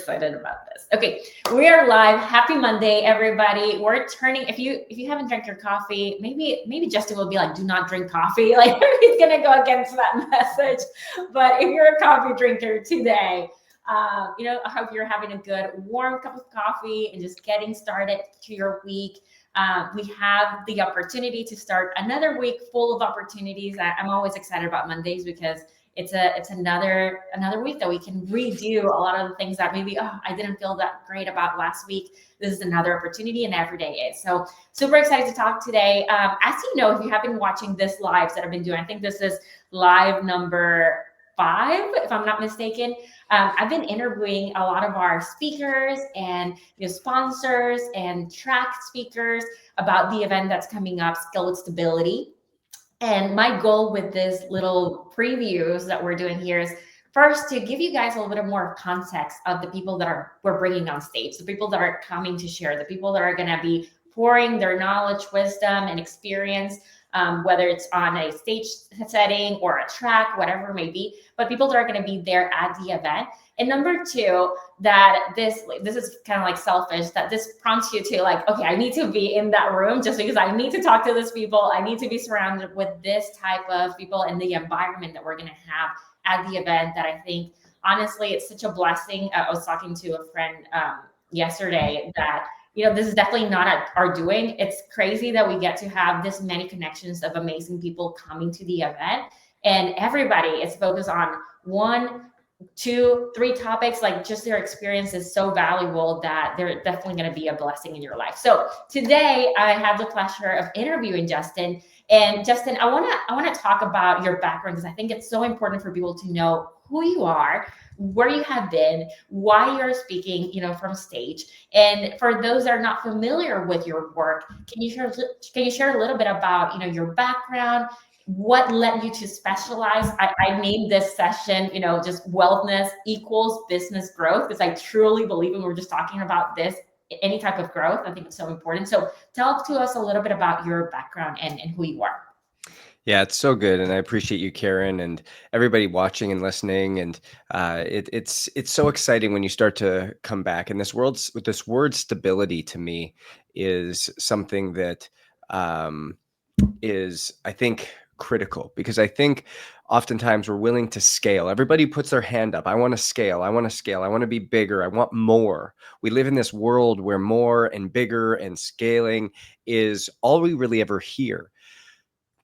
excited about this. Okay, we are live. Happy Monday, everybody. We're turning. If you haven't drank your coffee, maybe Justin will be like, "Do not drink coffee." Like he's gonna go against that message. But if you're a coffee drinker today, I hope you're having a good warm cup of coffee and just getting started to your week. We have the opportunity to start another week full of opportunities. I'm always excited about Mondays because it's another week that we can redo a lot of the things that maybe I didn't feel that great about last week. This is another opportunity, and every day is. So super excited to talk today. As you know, if you have been watching this lives that I've been doing, I think this is live number 5, if I'm not mistaken. I've been interviewing a lot of our speakers and sponsors and track speakers about the event that's coming up, Scale with Stability. And my goal with this little previews that we're doing here is first to give you guys a little bit more context of the people that we're bringing on stage, the people that are coming to share, the people that are going to be pouring their knowledge, wisdom, and experience, whether it's on a stage setting or a track, whatever it may be, but people that are going to be there at the event. And number 2, that this is kind of like selfish, that this prompts you to like, okay, I need to be in that room just because I need to talk to these people. I need to be surrounded with this type of people and the environment that we're going to have at the event, that I think, honestly, it's such a blessing. I was talking to a friend yesterday that, this is definitely not our doing. It's crazy that we get to have this many connections of amazing people coming to the event, and everybody is focused on 1, 2, 3 topics. Like, just their experience is so valuable that they're definitely going to be a blessing in your life. So today I have the pleasure of interviewing Justin. And Justin, I want to talk about your background, because I think it's so important for people to know who you are, where you have been, why you're speaking, from stage. And for those that are not familiar with your work, can you share a little bit about, your background? What led you to specialize? I named this session, just wellness equals business growth, because I truly believe, and we're just talking about this, any type of growth, I think it's so important. So tell to us a little bit about your background and who you are. Yeah, it's so good, and I appreciate you, Karen, and everybody watching and listening. And it's so exciting when you start to come back. And this word stability to me is something that is, I think, critical, because I think oftentimes we're willing to scale. Everybody puts their hand up. I want to scale. I want to scale. I want to be bigger. I want more. We live in this world where more and bigger and scaling is all we really ever hear.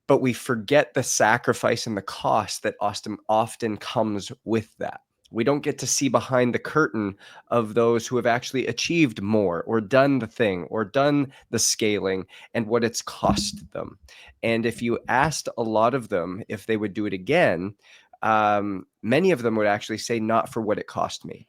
But we forget the sacrifice and the cost that often comes with that. We don't get to see behind the curtain of those who have actually achieved more, or done the thing, or done the scaling, and what it's cost them. And if you asked a lot of them if they would do it again, many of them would actually say, not for what it cost me.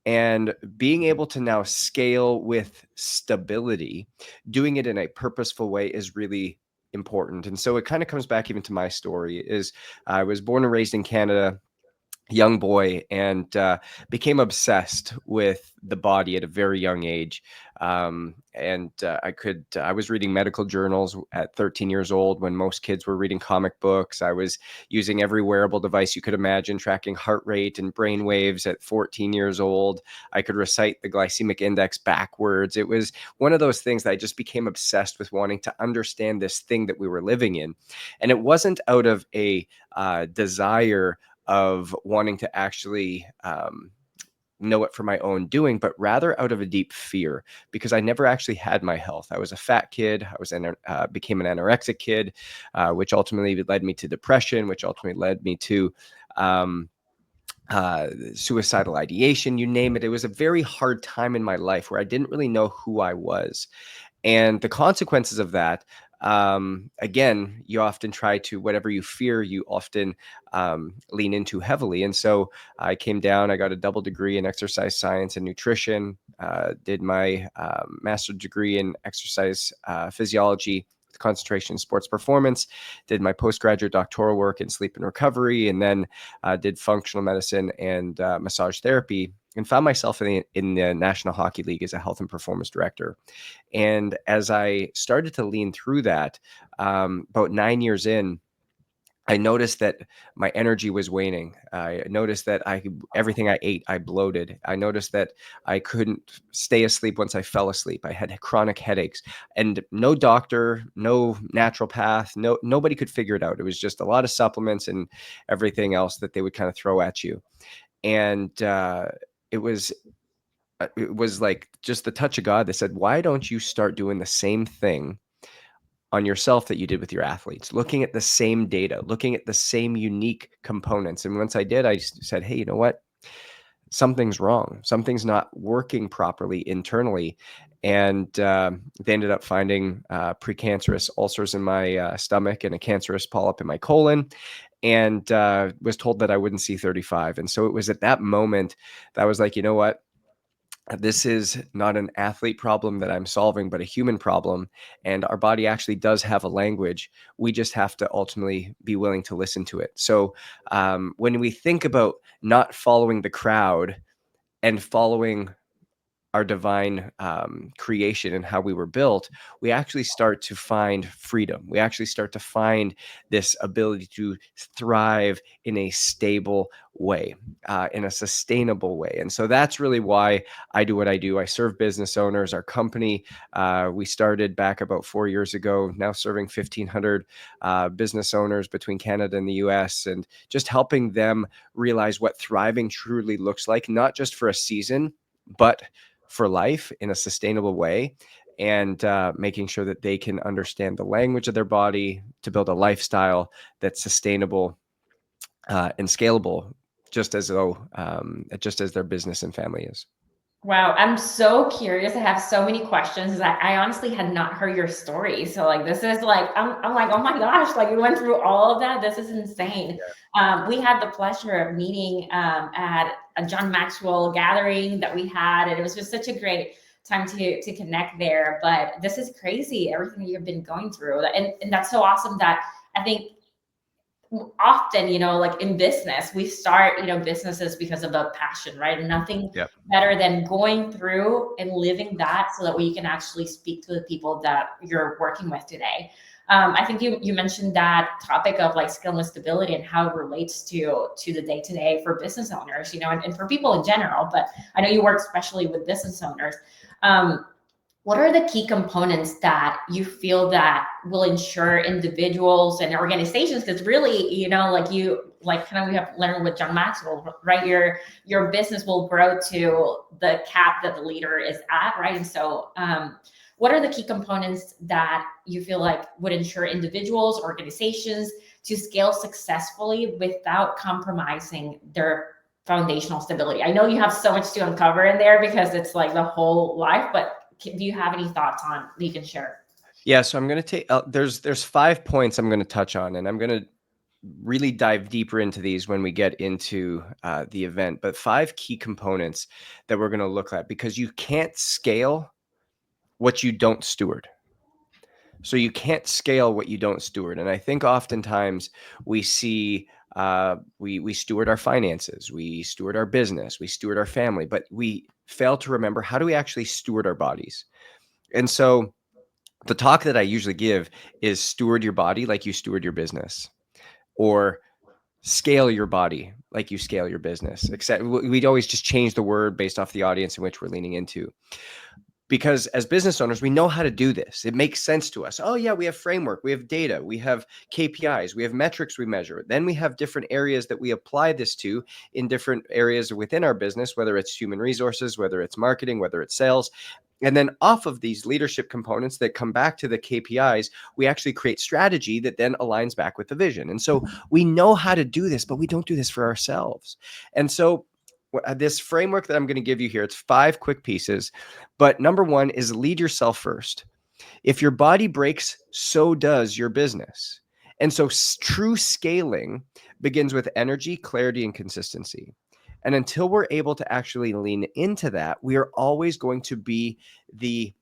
And being able to now scale with stability, doing it in a purposeful way, is really important. And so it kind of comes back even to my story. Is I was born and raised in Canada, young boy, and became obsessed with the body at a very young age. I was reading medical journals at 13 years old when most kids were reading comic books. I was using every wearable device you could imagine, tracking heart rate and brain waves at 14 years old. I could recite the glycemic index backwards. It was one of those things that I just became obsessed with, wanting to understand this thing that we were living in. And it wasn't out of a desire of wanting to actually know it for my own doing, but rather out of a deep fear, because I never actually had my health. I was a fat kid. I became an anorexic kid, which ultimately led me to depression, which ultimately led me to suicidal ideation, you name it. It was a very hard time in my life where I didn't really know who I was. And the consequences of that, again, you often try to, whatever you fear, you often lean into heavily. And so I came down, I got a double degree in exercise science and nutrition, did my master's degree in exercise physiology, concentration in sports performance, did my postgraduate doctoral work in sleep and recovery, and then did functional medicine and massage therapy, and found myself in the National Hockey League as a health and performance director. And as I started to lean through that, about 9 years in, I noticed that my energy was waning. I noticed that everything I ate, I bloated. I noticed that I couldn't stay asleep once I fell asleep. I had chronic headaches, and no doctor, no naturopath, nobody could figure it out. It was just a lot of supplements and everything else that they would kind of throw at you. And it was it was like just the touch of God that said, why don't you start doing the same thing on yourself that you did with your athletes, looking at the same data, looking at the same unique components? And once I did, I said, hey, you know what? Something's wrong. Something's not working properly internally. And they ended up finding precancerous ulcers in my stomach and a cancerous polyp in my colon, and was told that I wouldn't see 35. And so it was at that moment that I was like, you know what? This is not an athlete problem that I'm solving, but a human problem. And our body actually does have a language. We just have to ultimately be willing to listen to it. So when we think about not following the crowd and following our divine creation and how we were built, we actually start to find freedom. We actually start to find this ability to thrive in a stable way, in a sustainable way. And so that's really why I do what I do. I serve business owners. Our company, we started back about 4 years ago, now serving 1,500 business owners between Canada and the US, and just helping them realize what thriving truly looks like, not just for a season, but for life in a sustainable way, and making sure that they can understand the language of their body to build a lifestyle that's sustainable and scalable, just as their business and family is. Wow, I'm so curious. I have so many questions. I honestly had not heard your story. So like this is like I'm like, oh my gosh, like you went through all of that. This is insane. We had the pleasure of meeting at a John Maxwell gathering that we had, and it was just such a great time to connect there. But this is crazy, everything that you've been going through. And that's so awesome that I think often, like in business, we start, businesses because of a passion, right? And nothing better than going through and living that so that we can actually speak to the people that you're working with today. I think you mentioned that topic of like skill and stability and how it relates to the day-to-day for business owners, and for people in general, but I know you work especially with business owners. What are the key components that you feel that will ensure individuals and organizations? Because really, we have learned with John Maxwell, right? Your business will grow to the cap that the leader is at, right? And so, what are the key components that you feel like would ensure individuals, organizations to scale successfully without compromising their foundational stability? I know you have so much to uncover in there because it's like the whole life, but do you have any thoughts on that you can share? Yeah, so I'm going to take, there's 5 points I'm going to touch on, and I'm going to really dive deeper into these when we get into the event, but 5 key components that we're going to look at, because you can't scale what you don't steward. So you can't scale what you don't steward. And I think oftentimes we see we steward our finances, we steward our business, we steward our family, but we fail to remember, how do we actually steward our bodies? And so the talk that I usually give is steward your body like you steward your business, or scale your body like you scale your business. Except we'd always just change the word based off the audience in which we're leaning into. Because as business owners, we know how to do this. It makes sense to us. Oh yeah, we have framework, we have data, we have KPIs, we have metrics we measure. Then we have different areas that we apply this to in different areas within our business, whether it's human resources, whether it's marketing, whether it's sales. And then off of these leadership components that come back to the KPIs, we actually create strategy that then aligns back with the vision. And so we know how to do this, but we don't do this for ourselves. And so this framework that I'm going to give you here, it's 5 quick pieces, but number 1 is lead yourself first. If your body breaks, so does your business. And so true scaling begins with energy, clarity, and consistency. And until we're able to actually lean into that, we are always going to be the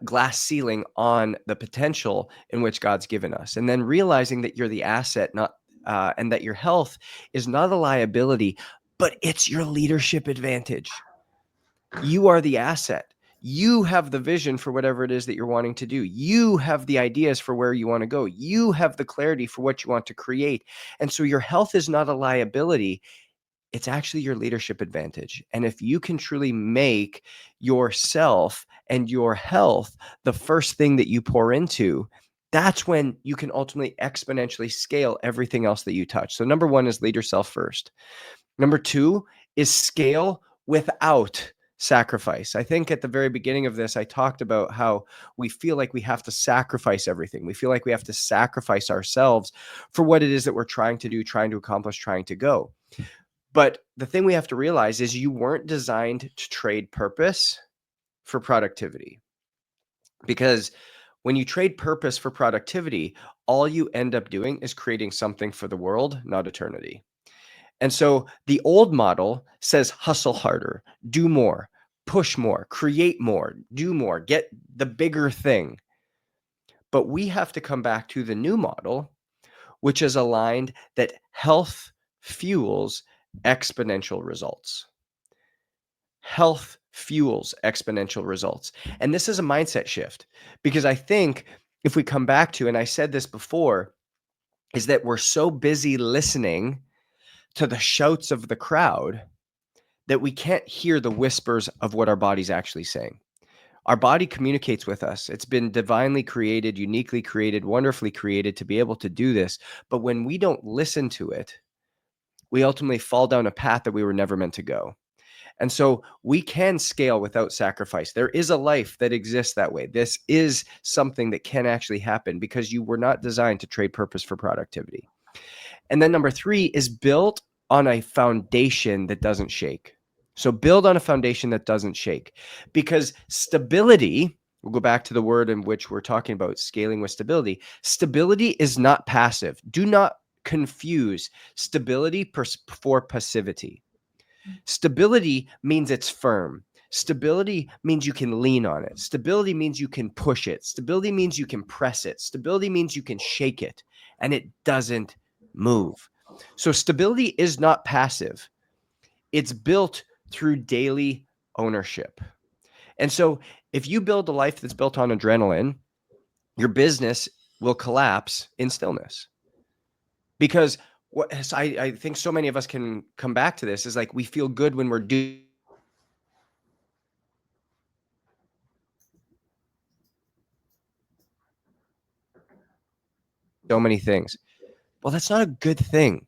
glass ceiling on the potential in which God's given us. And then realizing that you're the asset, and that your health is not a liability, but it's your leadership advantage. You are the asset. You have the vision for whatever it is that you're wanting to do. You have the ideas for where you want to go. You have the clarity for what you want to create. And so your health is not a liability. It's actually your leadership advantage. And if you can truly make yourself and your health the first thing that you pour into, that's when you can ultimately exponentially scale everything else that you touch. So number one is lead yourself first. Number two is scale without sacrifice. I think at the very beginning of this, I talked about how we feel like we have to sacrifice everything. We feel like we have to sacrifice ourselves for what it is that we're trying to do, trying to accomplish, trying to go. But the thing we have to realize is you weren't designed to trade purpose for productivity. Because when you trade purpose for productivity, all you end up doing is creating something for the world, not eternity. And so the old model says hustle harder, do more, push more, create more, do more, get the bigger thing. But we have to come back to the new model, which is aligned that health fuels exponential results. Health fuels exponential results. And this is a mindset shift, because I think if we come back to, and I said this before, is that we're so busy listening to the shouts of the crowd that we can't hear the whispers of what our body's actually saying. Our body communicates with us. It's been divinely created, uniquely created, wonderfully created to be able to do this. But when we don't listen to it, we ultimately fall down a path that we were never meant to go. And so we can scale without sacrifice. There is a life that exists that way. This is something that can actually happen because you were not designed to trade purpose for productivity. And then number three is built on a foundation that doesn't shake. So build on a foundation that doesn't shake, because stability, we'll go back to the word in which we're talking about scaling with stability. Stability is not passive. Do not confuse stability for passivity. Stability means it's firm. Stability means you can lean on it. Stability means you can push it. Stability means you can press it. Stability means you can shake it, and it doesn't move. So stability is not passive. It's built through daily ownership. And so if you build a life that's built on adrenaline, your business will collapse in stillness. Because what I think so many of us can come back to this is like, we feel good when we're doing so many things. Well, that's not a good thing.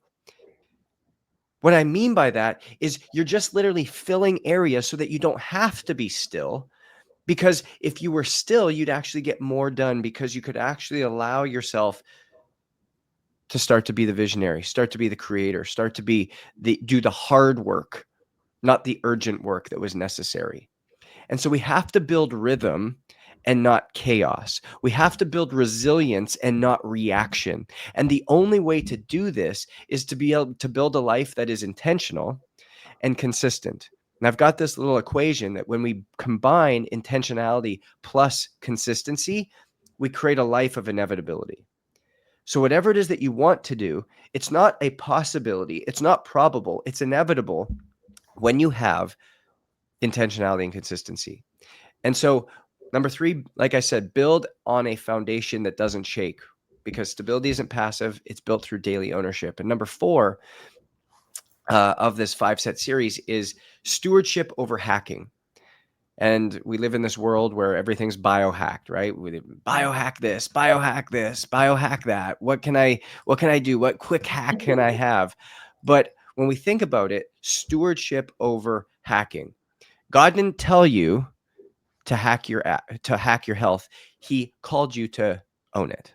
What I mean by that is you're just literally filling areas so that you don't have to be still. Because if you were still, you'd actually get more done, because you could actually allow yourself to start to be the visionary, start to be the creator, start to do the hard work, not the urgent work that was necessary. And so we have to build rhythm and not chaos. We have to build resilience and not reaction. And the only way to do this is to be able to build a life that is intentional and consistent. And I've got this little equation that when we combine intentionality plus consistency, we create a life of inevitability. So whatever it is that you want to do, it's not a possibility, it's not probable, it's inevitable when you have intentionality and consistency. And so number three, like I said, build on a foundation that doesn't shake, because stability isn't passive, it's built through daily ownership. And number four of this 5-set series is stewardship over hacking. And we live in this world where everything's biohacked, right? We biohack this, biohack that. What can I do? What quick hack can I have? But when we think about it, stewardship over hacking. God didn't tell you to hack your health. He called you to own it.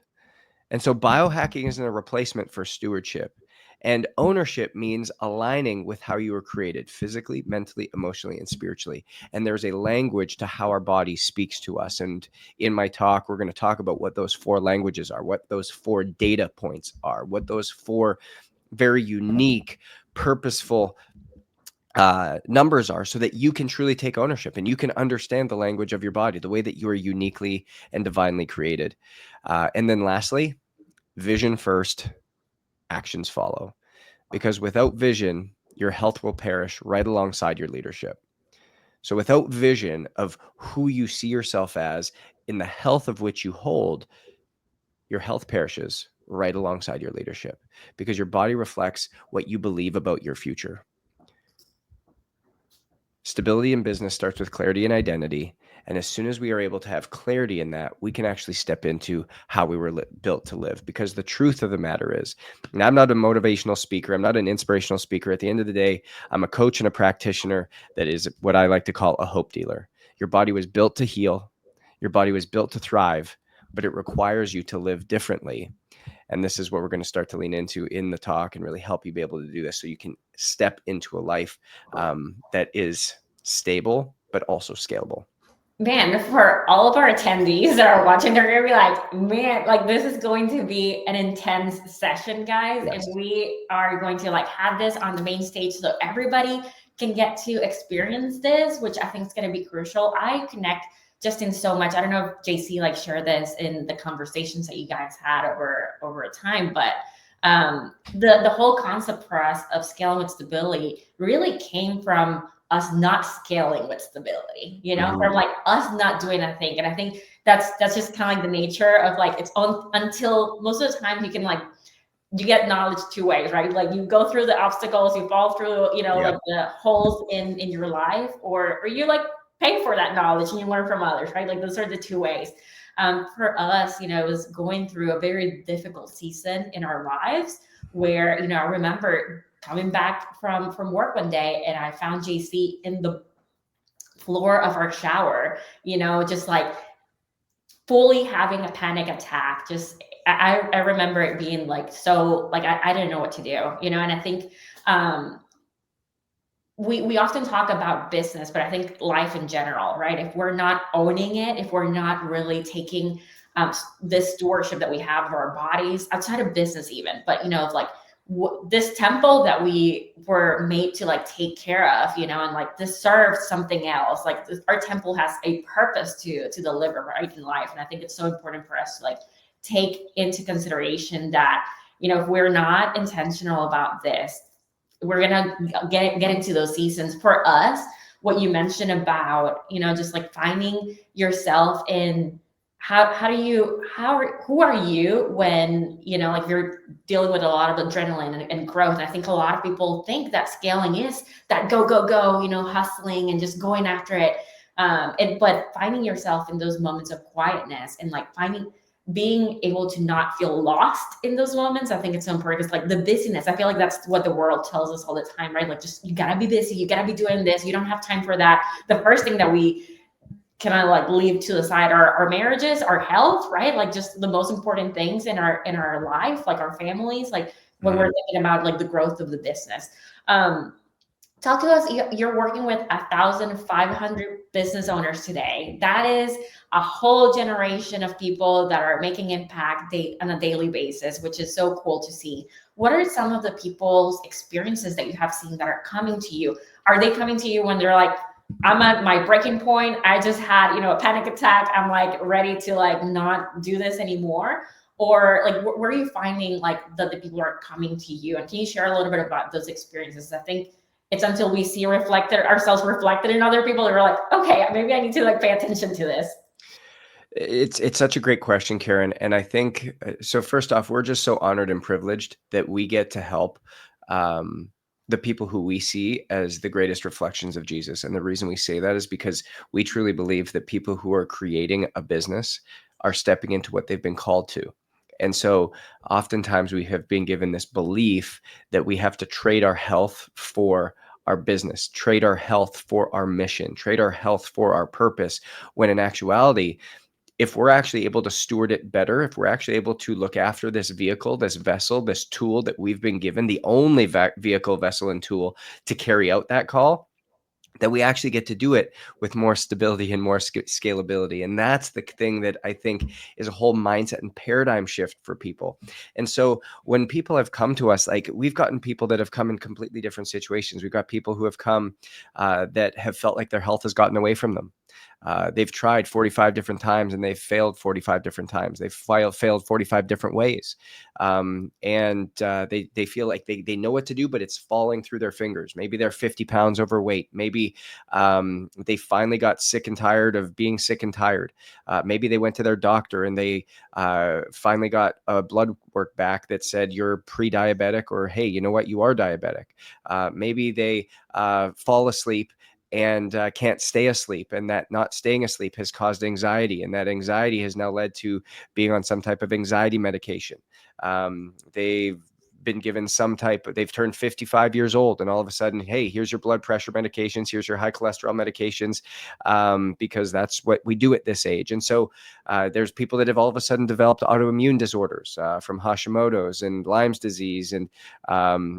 And so biohacking isn't a replacement for stewardship. And ownership means aligning with how you were created physically, mentally, emotionally, and spiritually. And there's a language to how our body speaks to us. And in my talk, we're going to talk about what those 4 languages are, what those 4 data points are, what those 4 very unique, purposeful numbers are, so that you can truly take ownership and you can understand the language of your body, the way that you are uniquely and divinely created. And then lastly, vision first, actions follow. Because without vision, your health will perish right alongside your leadership. So without vision of who you see yourself as in the health of which you hold, your health perishes right alongside your leadership, because your body reflects what you believe about your future. Stability in business starts with clarity and identity. And as soon as we are able to have clarity in that, we can actually step into how we were built to live. Because the truth of the matter is, and I'm not a motivational speaker, I'm not an inspirational speaker. At the end of the day, I'm a coach and a practitioner that is what I like to call a hope dealer. Your body was built to heal. Your body was built to thrive, but it requires you to live differently. And this is what we're going to start to lean into in the talk and really help you be able to do this so you can step into a life that is stable, but also scalable. Man, for all of our attendees that are watching, they're gonna be like, man, like this is going to be an intense session, guys. Yes. And we are going to like have this on the main stage so everybody can get to experience this, which I think is gonna be crucial. I connect Justin so much. I don't know if JC like shared this in the conversations that you guys had over a time, but the whole concept for us of scaling with stability really came from us not scaling with stability, you know, from like us not doing a thing. And I think that's just kind of like the nature of like it's on until most of the time you can like you get knowledge two ways, right? Like you go through the obstacles, you fall through, you know, like the holes in your life, or you like pay for that knowledge and you learn from others, right? Like those are the two ways. For us, you know, it was going through a very difficult season in our lives where, you know, I remember coming back from work one day and I found JC in the floor of our shower, you know, just like fully having a panic attack. Just I remember it being like so like I didn't know what to do, you know. And I think we often talk about business, but I think life in general, right? If we're not owning it, if we're not really taking this stewardship that we have of our bodies outside of business even, but you know, like this temple that we were made to like take care of, you know, and like this serves something else. Like our temple has a purpose to deliver right in life. And I think it's so important for us to like take into consideration that, you know, if we're not intentional about this, we're gonna get into those seasons. For us, what you mentioned about, you know, just like finding yourself in who are you when, you know, like you're dealing with a lot of adrenaline and growth. And I think a lot of people think that scaling is that go, you know, hustling and just going after it. But finding yourself in those moments of quietness and like being able to not feel lost in those moments. I think it's so important because like the busyness, I feel like that's what the world tells us all the time, right? Like just, you gotta be busy, you gotta be doing this, you don't have time for that. The first thing that we can I like leave to the side our marriages, our health, right? Like just the most important things in our life, like our families, like when we're thinking about like the growth of the business. Talk to us. You're working with 1,500 business owners today. That is a whole generation of people that are making impact on a daily basis, which is so cool to see. What are some of the people's experiences that you have seen that are coming to you? Are they coming to you when they're like, I'm at my breaking point, I just had, you know, a panic attack, I'm like ready to like not do this anymore? Or like where are you finding like the people are coming to you? And can you share a little bit about those experiences? I think it's until we see ourselves reflected in other people that we're like, okay, maybe I need to like pay attention to this. It's such a great question, Karen. And I think, so first off, we're just so honored and privileged that we get to help the people who we see as the greatest reflections of Jesus. And the reason we say that is because we truly believe that people who are creating a business are stepping into what they've been called to. And so oftentimes we have been given this belief that we have to trade our health for our business, trade our health for our mission, trade our health for our purpose, when in actuality, if we're actually able to steward it better, if we're actually able to look after this vehicle, this vessel, this tool that we've been given, the only vehicle, vessel, and tool to carry out that call, that we actually get to do it with more stability and more scalability. And that's the thing that I think is a whole mindset and paradigm shift for people. And so when people have come to us, like we've gotten people that have come in completely different situations. We've got people who have come that have felt like their health has gotten away from them. They've tried 45 different times and they've failed 45 different times. They've failed 45 different ways. They feel like they know what to do, but it's falling through their fingers. Maybe they're 50 pounds overweight. Maybe they finally got sick and tired of being sick and tired. Maybe they went to their doctor and they finally got a blood work back that said you're pre-diabetic, or, hey, you know what, you are diabetic. Maybe they fall asleep and can't stay asleep, and that not staying asleep has caused anxiety, and that anxiety has now led to being on some type of anxiety medication. They've been given they've turned 55 years old, and all of a sudden, hey, here's your blood pressure medications, here's your high cholesterol medications, because that's what we do at this age. And so there's people that have all of a sudden developed autoimmune disorders, from Hashimoto's and Lyme's disease and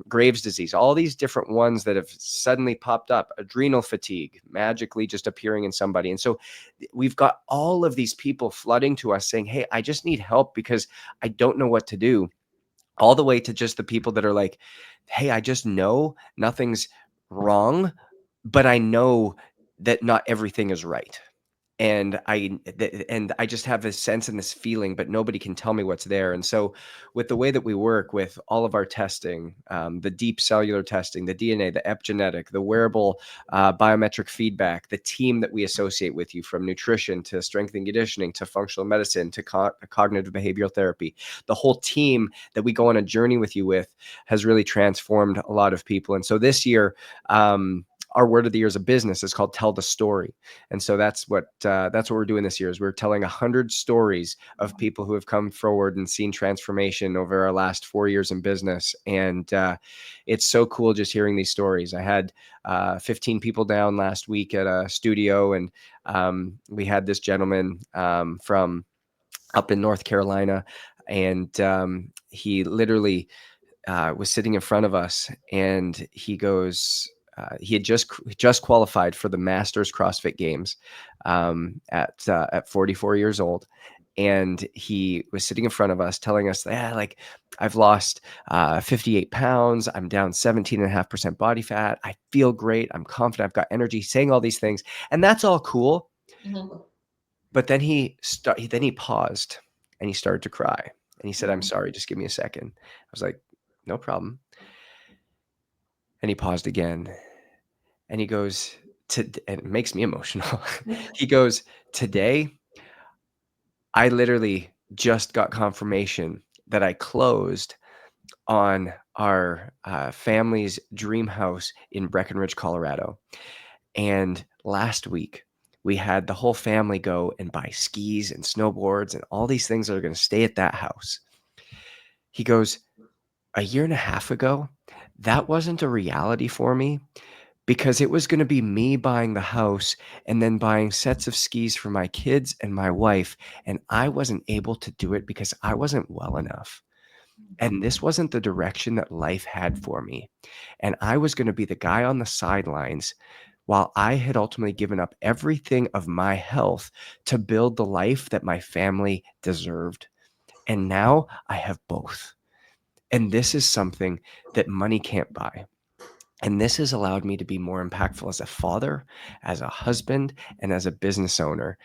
Graves' disease, all these different ones that have suddenly popped up, adrenal fatigue magically just appearing in somebody. And so we've got all of these people flooding to us saying, hey, I just need help because I don't know what to do. All the way to just the people that are like, hey, I just know nothing's wrong, but I know that not everything is right. And I just have this sense and this feeling, but nobody can tell me what's there. And so with the way that we work with all of our testing, the deep cellular testing, the DNA, the epigenetic, the wearable biometric feedback, the team that we associate with you, from nutrition to strength and conditioning to functional medicine to cognitive behavioral therapy, the whole team that we go on a journey with you with has really transformed a lot of people. And so this year, our word of the year as a business is called Tell the Story. And so that's what we're doing this year, is we're telling 100 stories of people who have come forward and seen transformation over our last 4 years in business. And it's so cool just hearing these stories. I had 15 people down last week at a studio, and we had this gentleman from up in North Carolina, and he literally was sitting in front of us, and he goes, he had just qualified for the Masters CrossFit Games at 44 years old. And he was sitting in front of us telling us, like, I've lost 58 pounds. I'm down 17.5% body fat. I feel great. I'm confident. I've got energy, saying all these things. And that's all cool. Mm-hmm. But then he paused and he started to cry. And he said, I'm sorry, just give me a second. I was like, no problem. And he paused again, and he goes, and it makes me emotional. He goes, today, I literally just got confirmation that I closed on our family's dream house in Breckenridge, Colorado. And last week, we had the whole family go and buy skis and snowboards and all these things that are going to stay at that house. He goes, a year and a half ago, that wasn't a reality for me, because it was going to be me buying the house and then buying sets of skis for my kids and my wife. And I wasn't able to do it because I wasn't well enough. And this wasn't the direction that life had for me. And I was going to be the guy on the sidelines while I had ultimately given up everything of my health to build the life that my family deserved. And now I have both. And this is something that money can't buy. And this has allowed me to be more impactful as a father, as a husband, and as a business owner.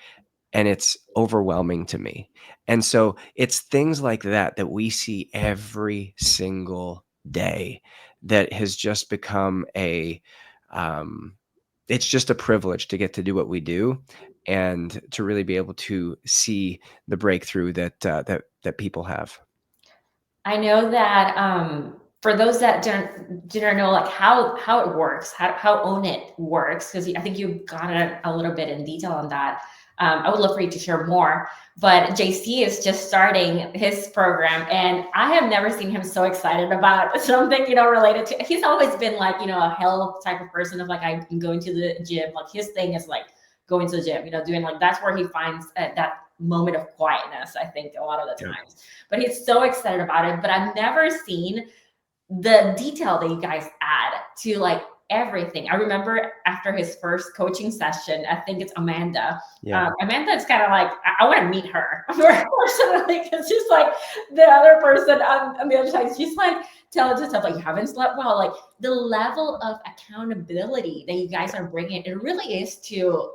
And it's overwhelming to me. And so it's things like that we see every single day that has just become it's just a privilege to get to do what we do, and to really be able to see the breakthrough that people have. I know that for those that didn't know, like, how it works, how Own It works, because I think you've gone a little bit in detail on that. I would love for you to share more. But JC is just starting his program, and I have never seen him so excited about something, related to. He's always been like, a health type of person, of like, I'm going to the gym. Like, his thing is like going to the gym, doing, like, that's where he finds that moment of quietness, I think, a lot of the times. But he's so excited about it. But I've never seen the detail that you guys add to, like, everything. I remember after his first coaching session, I think it's Amanda. Yeah. Amanda is kind of like, I want to meet her personally, because she's like the other person on the other side. She's like telling us stuff like, you haven't slept well. Like, the level of accountability that you guys are bringing, it really is to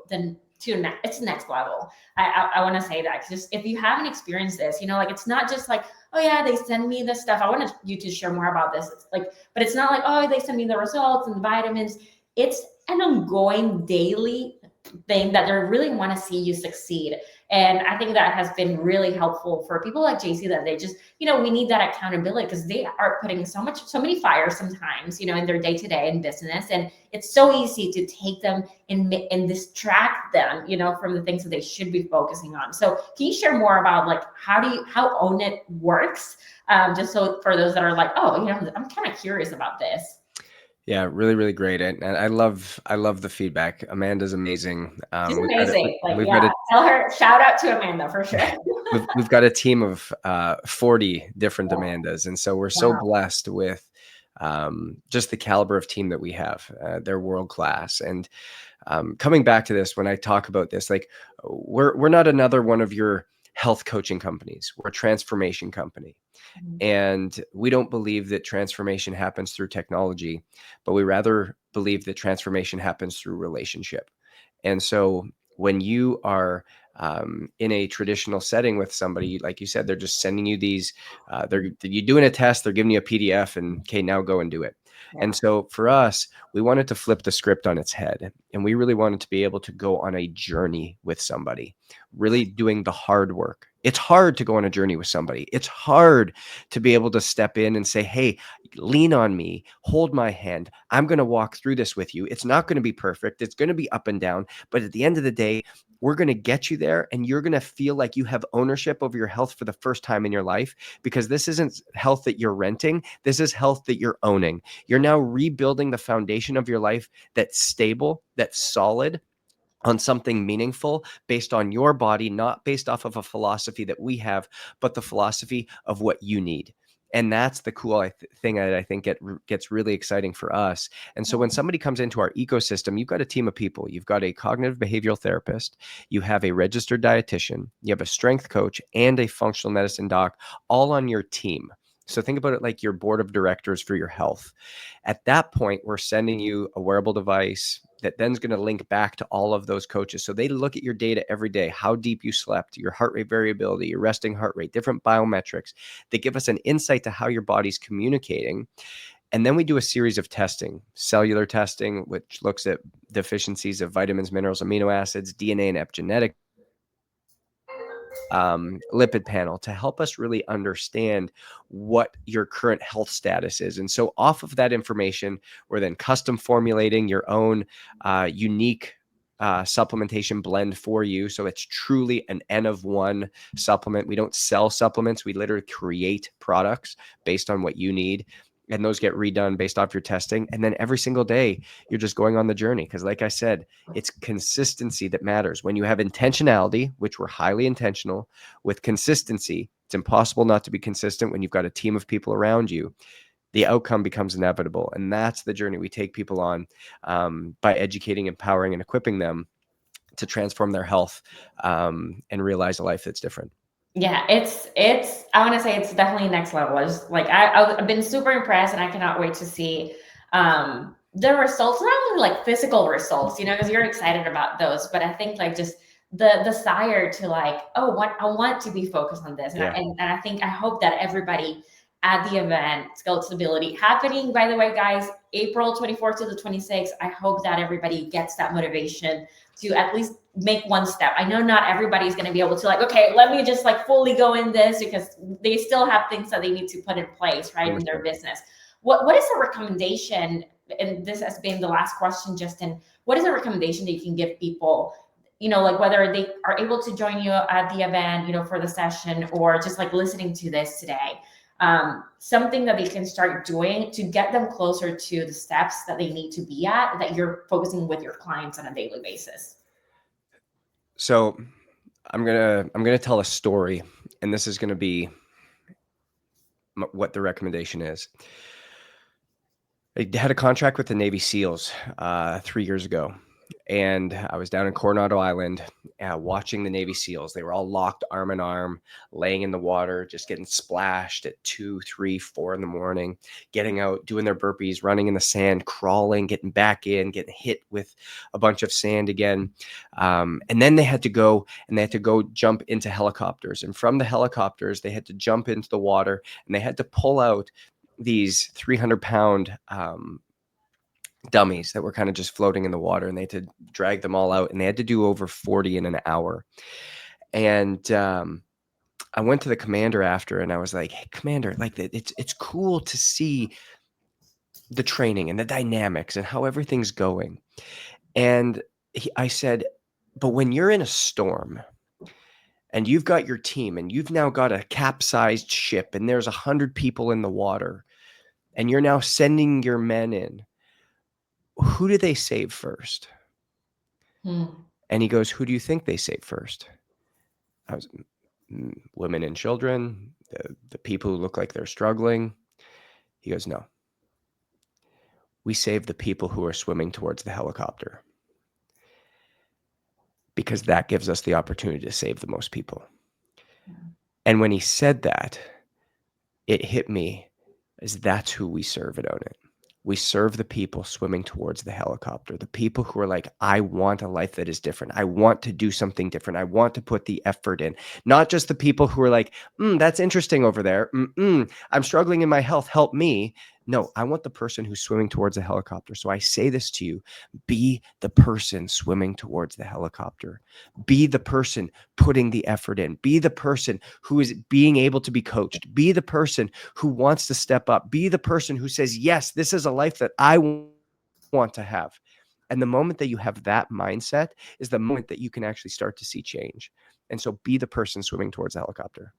it's next level. I want to say that, because if you haven't experienced this, like it's not just like, oh yeah, they send me this stuff. I wanted you to share more about this. It's like, but it's not like, oh, they send me the results and the vitamins. It's an ongoing daily thing that they really want to see you succeed. And I think that has been really helpful for people like JC, that they just, we need that accountability, because they are putting so many fires sometimes, in their day-to-day in business. And it's so easy to take them and distract them, from the things that they should be focusing on. So can you share more about like, how Own It works? Just so for those that are like, oh, I'm kind of curious about this. Yeah, really, really great. And I love the feedback. Amanda's amazing. She's We've got amazing. Like, we've got yeah, a tell her, shout out to Amanda for sure. we've got a team of 40 different Amandas, and so we're so Wow. blessed with just the caliber of team that we have. They're world class. And coming back to this, when I talk about this, like we're not another one of your health coaching companies. We're a transformation company. And we don't believe that transformation happens through technology, but we rather believe that transformation happens through relationship. And so when you are in a traditional setting with somebody, like you said, they're just sending you these, you're doing a test, they're giving you a PDF, and okay, now go and do it. Yeah. And so for us, we wanted to flip the script on its head, and we really wanted to be able to go on a journey with somebody, really doing the hard work. It's hard to go on a journey with somebody. It's hard to be able to step in and say, hey, lean on me, hold my hand. I'm going to walk through this with you. It's not going to be perfect. It's going to be up and down. But at the end of the day, we're going to get you there, and you're going to feel like you have ownership over your health for the first time in your life, because this isn't health that you're renting. This is health that you're owning. You're now rebuilding the foundation of your life that's stable, that's solid, on something meaningful, based on your body, not based off of a philosophy that we have, but the philosophy of what you need. And that's the cool thing that I think gets really exciting for us. And so when somebody comes into our ecosystem, you've got a team of people. You've got a cognitive behavioral therapist, you have a registered dietitian, you have a strength coach, and a functional medicine doc, all on your team. So think about it like your board of directors for your health. At that point, we're sending you a wearable device that then is going to link back to all of those coaches. So they look at your data every day, how deep you slept, your heart rate variability, your resting heart rate, different biometrics. They give us an insight to how your body's communicating. And then we do a series of testing, cellular testing, which looks at deficiencies of vitamins, minerals, amino acids, DNA and epigenetic, lipid panel, to help us really understand what your current health status is. And so off of that information, we're then custom formulating your own unique supplementation blend for you. So it's truly an N of one supplement. We don't sell supplements. We literally create products based on what you need. And those get redone based off your testing. And then every single day, you're just going on the journey. Because like I said, it's consistency that matters. When you have intentionality, which we're highly intentional, with consistency, it's impossible not to be consistent when you've got a team of people around you. The outcome becomes inevitable. And that's the journey we take people on, by educating, empowering, and equipping them to transform their health, and realize a life that's different. Yeah, I want to say it's definitely next level. I just like, I've been super impressed, and I cannot wait to see the results, not only like physical results, because you're excited about those, but I think like just the desire to like, oh, what I want to be focused on this. Yeah. And I hope that everybody at the event, Scale Stability, happening, by the way, guys, April 24th to the 26th, I hope that everybody gets that motivation to at least make one step. I know not everybody's going to be able to like, okay, let me just like fully go in this, because they still have things that they need to put in place, right, in their business. What is a recommendation? And this has been the last question, Justin. What is a recommendation that you can give people, like whether they are able to join you at the event, for the session, or just like listening to this today? Something that they can start doing to get them closer to the steps that they need to be at, that you're focusing with your clients on a daily basis. So I'm gonna tell a story, and this is gonna be what the recommendation is. I had a contract with the Navy SEALs 3 years ago, And I was down in Coronado Island watching the Navy SEALs. They were all locked arm in arm, laying in the water, just getting splashed at 2, 3, 4 in the morning, getting out, doing their burpees, running in the sand, crawling, getting back in, getting hit with a bunch of sand again. And then they had to go jump into helicopters. And from the helicopters, they had to jump into the water, and they had to pull out these 300-pound dummies that were kind of just floating in the water, and they had to drag them all out, and they had to do over 40 in an hour. And I went to the commander after, and I was like, "Hey, Commander, like it's cool to see the training and the dynamics and how everything's going." And I said, "But when you're in a storm and you've got your team and you've now got a capsized ship and there's 100 people in the water and you're now sending your men in, who do they save first?" And he goes, "Who do you think they save first?" I was, "Women and children, the people who look like they're struggling." He goes, "No. We save the people who are swimming towards the helicopter, because that gives us the opportunity to save the most people." And when he said that, it hit me as that's who we serve at Own It. We serve the people swimming towards the helicopter, the people who are like, "I want a life that is different. I want to do something different. I want to put the effort in." Not just the people who are like, "That's interesting over there. I'm struggling in my health. Help me." No, I want the person who's swimming towards the helicopter. So I say this to you: be the person swimming towards the helicopter. Be the person putting the effort in. Be the person who is being able to be coached. Be the person who wants to step up. Be the person who says, "Yes, this is a life that I want to have." And the moment that you have that mindset is the moment that you can actually start to see change. And so be the person swimming towards the helicopter.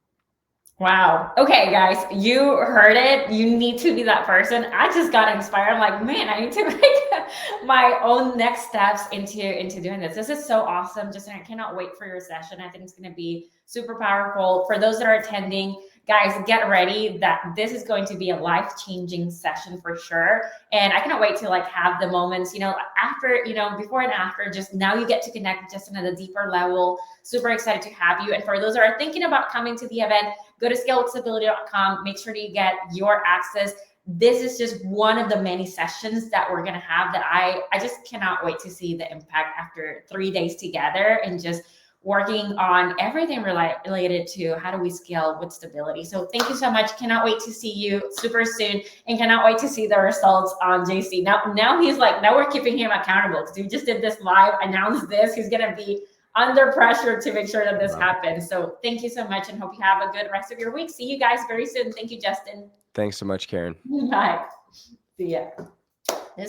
Wow. Okay, guys, you heard it. You need to be that person. I just got inspired. I'm like, man, I need to make my own next steps into doing this. This is so awesome. Justin, I cannot wait for your session. I think it's going to be super powerful. For those that are attending, guys, get ready that this is going to be a life-changing session for sure. And I cannot wait to like have the moments, after, before and after, just now you get to connect with Justin at a deeper level. Super excited to have you. And for those that are thinking about coming to the event, go to scalewithstability.com. Make sure that you get your access. This is just one of the many sessions that we're going to have that I just cannot wait to see the impact after 3 days together and just working on everything related to how do we scale with stability. So thank you so much. Cannot wait to see you super soon, and cannot wait to see the results on JC. Now he's like, now we're keeping him accountable because we just did this live, announced this. He's going to be under pressure to make sure that this happens. So thank you so much, and hope you have a good rest of your week. See you guys very soon. Thank you, Justin. Thanks so much, Karen. Bye. See ya.